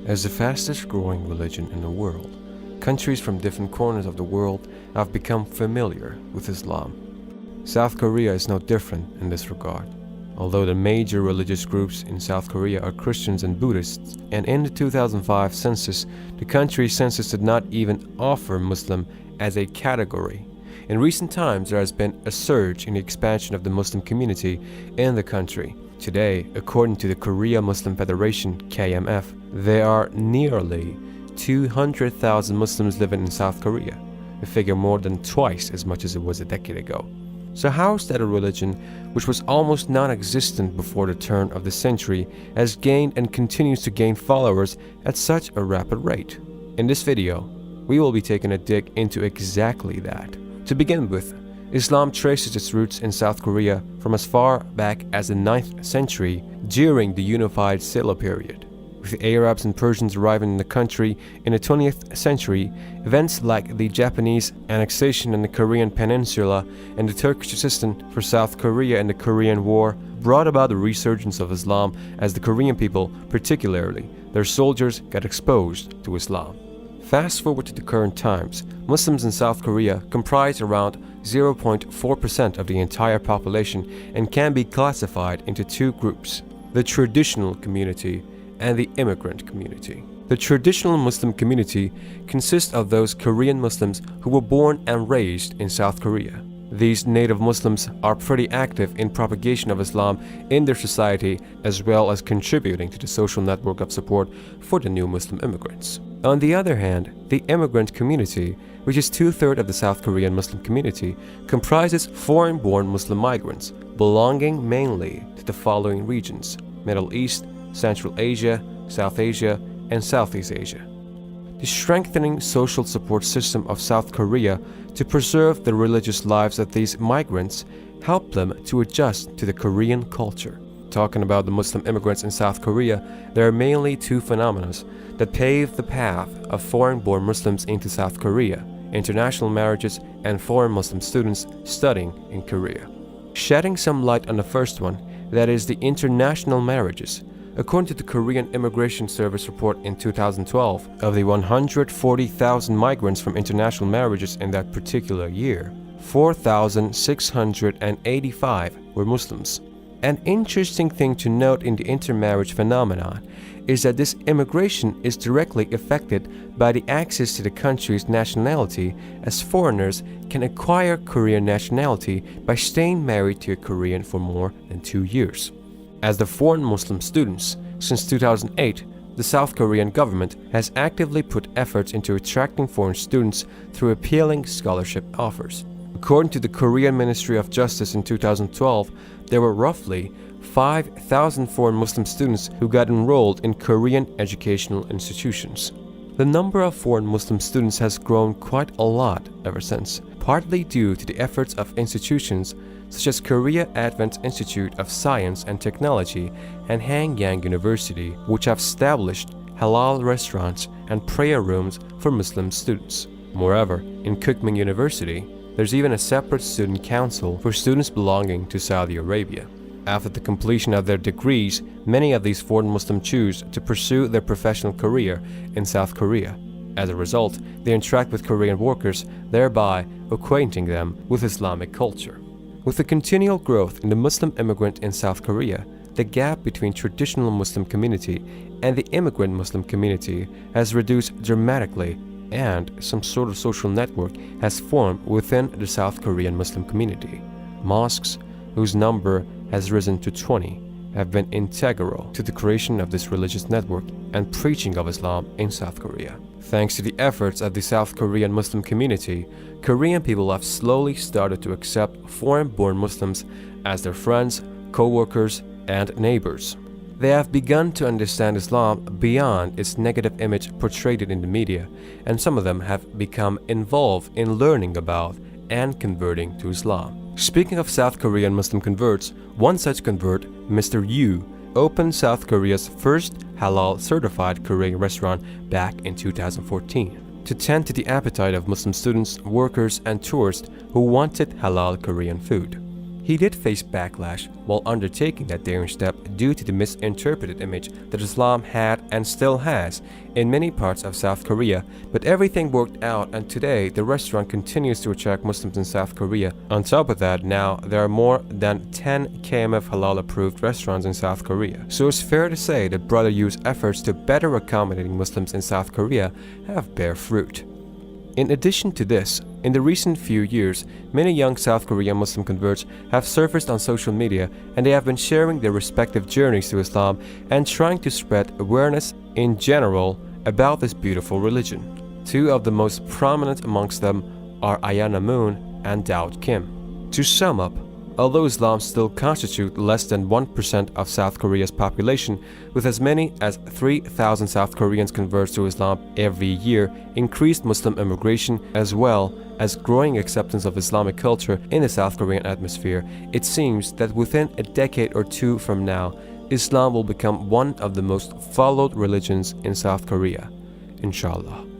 As the fastest growing religion in the world, countries from different corners of the world have become familiar with Islam. South Korea is no different in this regard. Although the major religious groups in South Korea are Christians and Buddhists, and in the 2005 census, the country's census did not even offer Muslim as a category. In recent times, there has been a surge in the expansion of the Muslim community in the country. Today, according to the Korea Muslim Federation (KMF), there are nearly 200,000 Muslims living in South Korea, a figure more than twice as much as it was a decade ago. So how is that a religion which was almost non-existent before the turn of the century has gained and continues to gain followers at such a rapid rate? In this video, we will be taking a dig into exactly that. To begin with, Islam traces its roots in South Korea from as far back as the 9th century during the unified Silla period. With the Arabs and Persians arriving in the country in the 20th century, events like the Japanese annexation in the Korean peninsula and the Turkish assistance for South Korea in the Korean War brought about the resurgence of Islam as the Korean people, particularly their soldiers, got exposed to Islam. Fast forward to the current times, Muslims in South Korea comprise around 0.4% of the entire population and can be classified into two groups: the traditional community and the immigrant community. The traditional Muslim community consists of those Korean Muslims who were born and raised in South Korea. These native Muslims are pretty active in propagation of Islam in their society, as well as contributing to the social network of support for the new Muslim immigrants. On the other hand, the immigrant community, which is 2/3 of the South Korean Muslim community, comprises foreign-born Muslim migrants belonging mainly to the following regions: Middle East, Central Asia, South Asia, and Southeast Asia. The strengthening social support system of South Korea to preserve the religious lives of these migrants helped them to adjust to the Korean culture. Talking about the Muslim immigrants in South Korea, there are mainly two phenomena that paved the path of foreign-born Muslims into South Korea: international marriages and foreign Muslim students studying in Korea. Shedding some light on the first one, that is the international marriages. According to the Korean Immigration Service report in 2012, of the 140,000 migrants from international marriages in that particular year, 4,685 were Muslims. An interesting thing to note in the intermarriage phenomenon is that this immigration is directly affected by the access to the country's nationality, as foreigners can acquire Korean nationality by staying married to a Korean for more than 2 years. As the foreign Muslim students, since 2008, the South Korean government has actively put efforts into attracting foreign students through appealing scholarship offers. According to the Korean Ministry of Justice in 2012, there were roughly 5,000 foreign Muslim students who got enrolled in Korean educational institutions. The number of foreign Muslim students has grown quite a lot ever since, partly due to the efforts of institutions such as Korea Advent Institute of Science and Technology and Hanyang University, which have established halal restaurants and prayer rooms for Muslim students. Moreover, in Kookmin University, there's even a separate student council for students belonging to Saudi Arabia. After the completion of their degrees, many of these foreign Muslims choose to pursue their professional career in South Korea. As a result, they interact with Korean workers, thereby acquainting them with Islamic culture. With the continual growth in the Muslim immigrant in South Korea, the gap between traditional Muslim community and the immigrant Muslim community has reduced dramatically, and some sort of social network has formed within the South Korean Muslim community. Mosques, whose number has risen to 20, have been integral to the creation of this religious network and preaching of Islam in South Korea. Thanks to the efforts of the South Korean Muslim community, Korean people have slowly started to accept foreign-born Muslims as their friends, co-workers, and neighbors. They have begun to understand Islam beyond its negative image portrayed in the media, and some of them have become involved in learning about and converting to Islam. Speaking of South Korean Muslim converts, one such convert, Mr. Yu, opened South Korea's first halal-certified Korean restaurant back in 2014 to tend to the appetite of Muslim students, workers, and tourists who wanted halal Korean food. He did face backlash while undertaking that daring step due to the misinterpreted image that Islam had and still has in many parts of South Korea, but everything worked out and today the restaurant continues to attract Muslims in South Korea. On top of that, now there are more than 10 KMF halal approved restaurants in South Korea. So it's fair to say that Brother Yu's efforts to better accommodating Muslims in South Korea have bear fruit. In addition to this, in the recent few years, many young South Korean Muslim converts have surfaced on social media and they have been sharing their respective journeys to Islam and trying to spread awareness in general about this beautiful religion. Two of the most prominent amongst them are Ayana Moon and Daud Kim. To sum up, although Islam still constitutes less than 1% of South Korea's population, with as many as 3,000 South Koreans convert to Islam every year, increased Muslim immigration as well as growing acceptance of Islamic culture in the South Korean atmosphere, it seems that within a decade or two from now, Islam will become one of the most followed religions in South Korea. Inshallah.